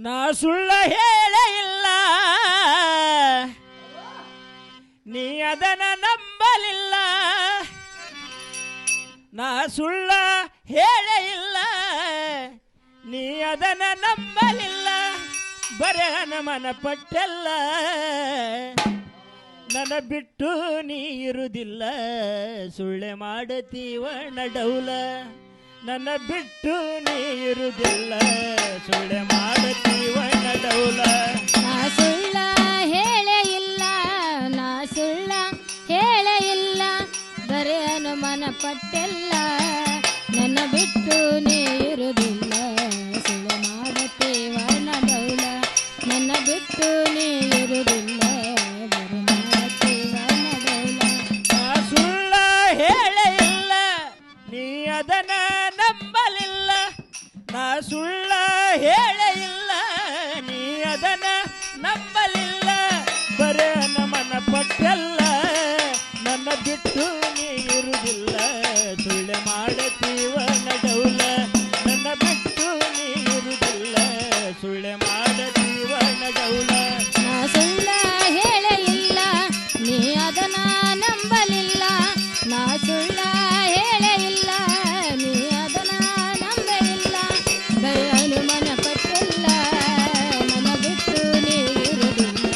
ನಾ ಸುಳ್ಳ ಹೇಳೇ ಇಲ್ಲ, ನೀ ಅದನ್ನ ನಂಬಲಿಲ್ಲ. ನಾ ಸುಳ್ಳ ಹೇಳೇ ಇಲ್ಲ, ನೀ ಅದನ್ನ ನಂಬಲಿಲ್ಲ. ಬರೇ ಮನ ಪಟ್ಟೆಲ್ಲ, ನನ್ನ ಬಿಟ್ಟು ನೀ ಇರುವುದಿಲ್ಲ. ಸುಳ್ಳೆ ಮಾಡತೀವ ನಡೌಲ, ನನ್ನ ಬಿಟ್ಟು ನೀ ಇರುವುದಿಲ್ಲ. ಸುಳ್ಳೆ ಮಾಡತೀವ ನಡೌಲ. ನಾ ಸುಳ್ಳ ಹೇಳೇ ಇಲ್ಲ, ನಾ ಸುಳ್ಳ ಹೇಳೇ ಇಲ್ಲ. ಬರೇ ಅನುಮಾನ ಪಟ್ಟೆಲ್ಲ, ನನ್ನ ಬಿಟ್ಟು ನೀ ಇರುವುದಿಲ್ಲ. ಸುಳ್ಳೆ ಮಾಡತೀವ ನಡೌಲ, ನನ್ನ ಬಿಟ್ಟು ನೀ ಇರುವುದಿಲ್ಲ. ಅದನ್ನ ನಂಬಲಿಲ್ಲ. ನಾ ಸುಳ್ಳ ಹೇಳೇ ಇಲ್ಲ, ನೀ ಅದನ್ನ ನಂಬಲಿಲ್ಲ. ಬರೇ ನಮನ ಪಟ್ಟೆಲ್ಲ, ನನ್ನ ಬಿಟ್ಟು ನೀ ಇರುವುದಿಲ್ಲ. ಸುಳ್ಳೆ ಮಾಡತೀವ ನಡೌಲ, ನನ್ನ ಬಿಟ್ಟು ನೀ ಇರುವುದಿಲ್ಲ. ಸುಳ್ಳೆ ಮಾಡತೀವ ನಡೌಲ. ನಾ ಸುಳ್ಳ ಹೇಳೇ ಇಲ್ಲ, ನೀ ಅದನ್ನ ನಂಬಲಿಲ್ಲ. ನಾ ಸುಳ್ಳ ಹೇಳೇ ಇಲ್ಲ, ನೀ ಅದನ್ನ ನಂಬಲಿಲ್ಲ. ಬರೀ ಅನುಮಾನ ಪಟ್ಟಿಲ್ಲ, ನನ್ನ ಬಿಟ್ಟು ನೀ ಇರುವುದಿಲ್ಲ.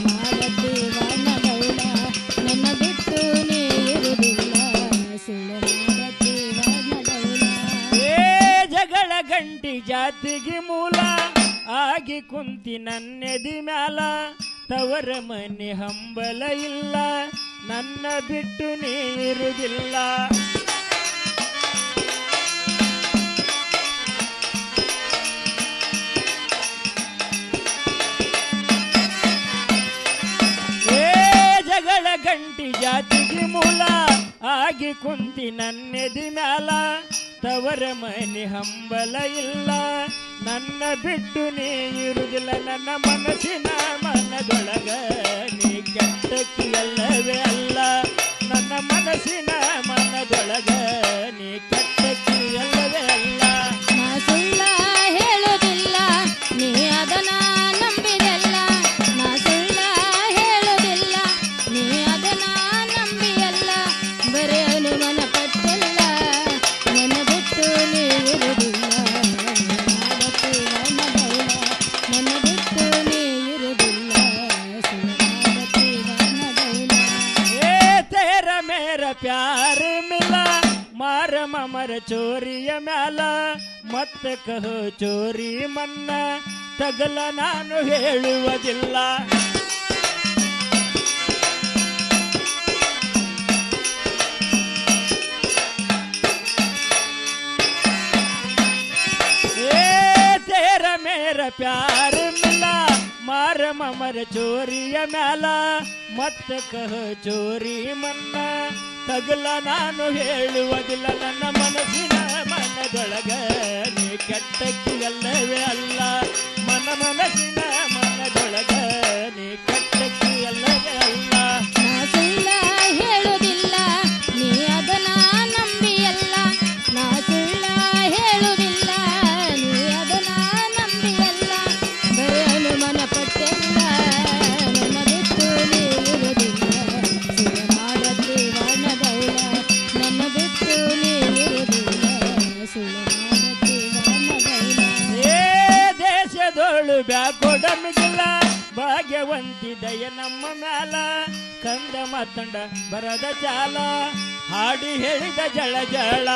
ಮಾಡತೀವ ನಡೌಲ, ನನ್ನ ಬಿಟ್ಟು ನೀ ಇರುವುದಿಲ್ಲ. ಸುಳ್ಳು ಮಾಡತೀವ ನಡೌಲ. ಏ ಜಗಳ ಗಂಟಿ ಜಾತಿಗೆ ಮೂಲ ಆಗಿ ಕುಂತಿ ನನ್ನೆದಿ ಮ್ಯಾಲ. ತವರ ಮನೆ ಹಂಬಲ ಇಲ್ಲ, ನನ್ನ ಬಿಟ್ಟು ನೀ ಇರುವುದಿಲ್ಲ. ಏ ಜಗಳ ಗಂಟಿ ಜಾತಿಗೆ ಮೂಲ ಆಗಿ ಕುಂತಿ ನನ್ನೆದಿ ಮ್ಯಾಲ. ತವರ ಮನೆ ಹಂಬಲ ಇಲ್ಲ, ನನ್ನ ಬಿಟ್ಟು ನೀ ಇರುವುದಿಲ್ಲ. ನನ್ನ ಮನಸ್ಸಿನ ಮನದೊಳಗ ನೀ ಕೆಟ್ಟಕ್ಕಿಯಲ್ಲವೇ ಅಲ್ಲ. ನನ್ನ ಮನಸ್ಸಿನ ಮನದೊಳಗ ನೀ ಕೆಟ್ಟಕ್ಕಿಯಲ್ಲವೇ ಅಲ್ಲ. ನಾ ಸುಳ್ಳ ಹೇಳುವುದಿಲ್ಲ, ನೀ ಅದನ್ನ ನಂಬಿದಲ್ಲ. ನಾ ಸುಳ್ಳ ಹೇಳುವುದಿಲ್ಲ, ನೀ ಅದನ್ನ ನಂಬಿಯಲ್ಲ. ಬರೇ ಅನುಮಾನ ಪಟ್ಟಿಲ್ಲ, ನನ್ನ ಬಿಟ್ಟು ನೀ ಇರುವುದಿಲ್ಲ. ಮಾಡತೀವ ನಡೌಲ, ನನ್ನ ಬಿಟ್ಟು ನೀ ಇರುವುದಿಲ್ಲ. ಮಾಡತೀವ ನಡೌಲ. ಏ ತೇರ ಮೇರ ಪ್ಯಾರ ಮಿಲ, ಮಾರ ಮಮರ ಚೋರಿಯ ಮ್ಯಾಲ. ಮತ್ತ ಕಹೋ ಚೋರಿ ಮನ್ನ, ತಗಲ ನಾನು ಹೇಳುವುದಿಲ್ಲ. ಏ ತೇರ ಮೇರ ಪ್ಯಾರ ಮಿಲ, ಮಾರ ಮಮರ ಚೋರಿಯ ಮ್ಯಾಲ. ಮತ್ತ ಕಹ ಚೋರಿ ಮನ್ನ, ತಗಲ ನಾನು ಹೇಳುವುದಿಲ್ಲ. ನನ್ನ ಮನಸ್ಸಿನ ಮನದೊಳಗ ನೀ ಕೆಟ್ಟಕ್ಕಿಯಲ್ಲವೇ ಅಲ್ಲ. ಮನಸ್ಸಿನ ಮನದೊಳಗ ನೀ ಕೆಟ್ಟಕ್ಕಿಯಲ್ಲವೇ ಅಲ್ಲ. ನಾ ಸುಳ್ಳ ಹೇಳುವುದಿಲ್ಲ, ನೀ ಅದನ್ನ ನಂಬಿಯಲ್ಲ. ನಾ ಸುಳ್ಳ ಹೇಳುವುದಿಲ್ಲ, ನೀ ಅದನ್ನ ನಂಬಿಯಲ್ಲ. ಬರೀ ಅನುಮಾನ ಪಟ್ಟಿಲ್ಲ, ನನ್ನ ಬಿಟ್ಟು ನೀ ಇರುವುದಿಲ್ಲ. ಸುಳ್ಳು ಮಾಡತೀವ ನಡೌಲ, ನನ್ನ ಬಿಟ್ಟು ನೀ ಇರುವುದಿಲ್ಲ. ಸುಳ್ಳು ಮಾಡತೀವ ನಡೌಲ. ಏ ದೇಶದೋಳು ಬ್ಯಾಕೋಡ ಮಿಗಿಲ, ಭಾಗ್ಯವಂತಿ ದಯ ನಮ್ಮ ಮ್ಯಾಲ. ಕಂದ ಮಾತಂಡ ಬರದ ಚಾಲ, ಹಾಡಿ ಹೇಳಿದ ಜಳ ಜಳ.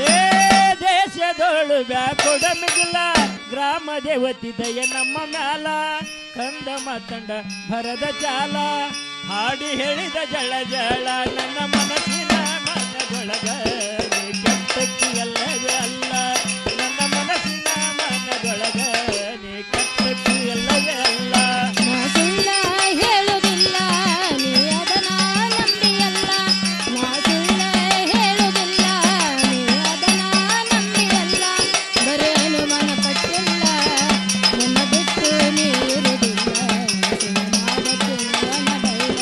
ಏ ದೇಶದೋಳು ಬ್ಯಾಕೋಡ ಮಿಗಿಲ, ಗ್ರಾಮ ದೇವತಿ ದಯ ನಮ್ಮ ಮ್ಯಾಲ. ಕಂದ ಮಾತಂಡ ಭರದ ಚಾಲ, ಹಾಡಿ ಹೇಳಿದ ಜಳ ಜಳ. ನನ್ನ ಮನಸ್ಸಿನ ಮನದೊಳಗ ನೀ ಕೆಟ್ಟಕ್ಕಿಯಲ್ಲವೇ ಅಲ್ಲ. ನನ್ನ ಮನಸ್ಸಿನ ಮನದೊಳಗ ನೀ ಕೆಟ್ಟಕ್ಕಿಯಲ್ಲವೇ ಅಲ್ಲ. ನಾ ಸುಳ್ಳ ಹೇಳುವುದಿಲ್ಲ, ನೀ ಅದನ್ನ ನಂಬಿಯಲ್ಲ. ನಾ ಸುಳ್ಳ ಹೇಳುವುದಿಲ್ಲ, ನೀ ಅದನ್ನ ನಂಬಿಯಲ್ಲ. ಬರೇ ಅನುಮಾನ ಪಟ್ಟಿಲ್ಲ, ನನ್ನ ಬಿಟ್ಟು ನೀ ಇರುವುದಿಲ್ಲ. ಸುಳ್ಳು ಮಾಡತೀವ ನಡೌಲ,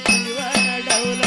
ಜೀವನ ಡೌಲ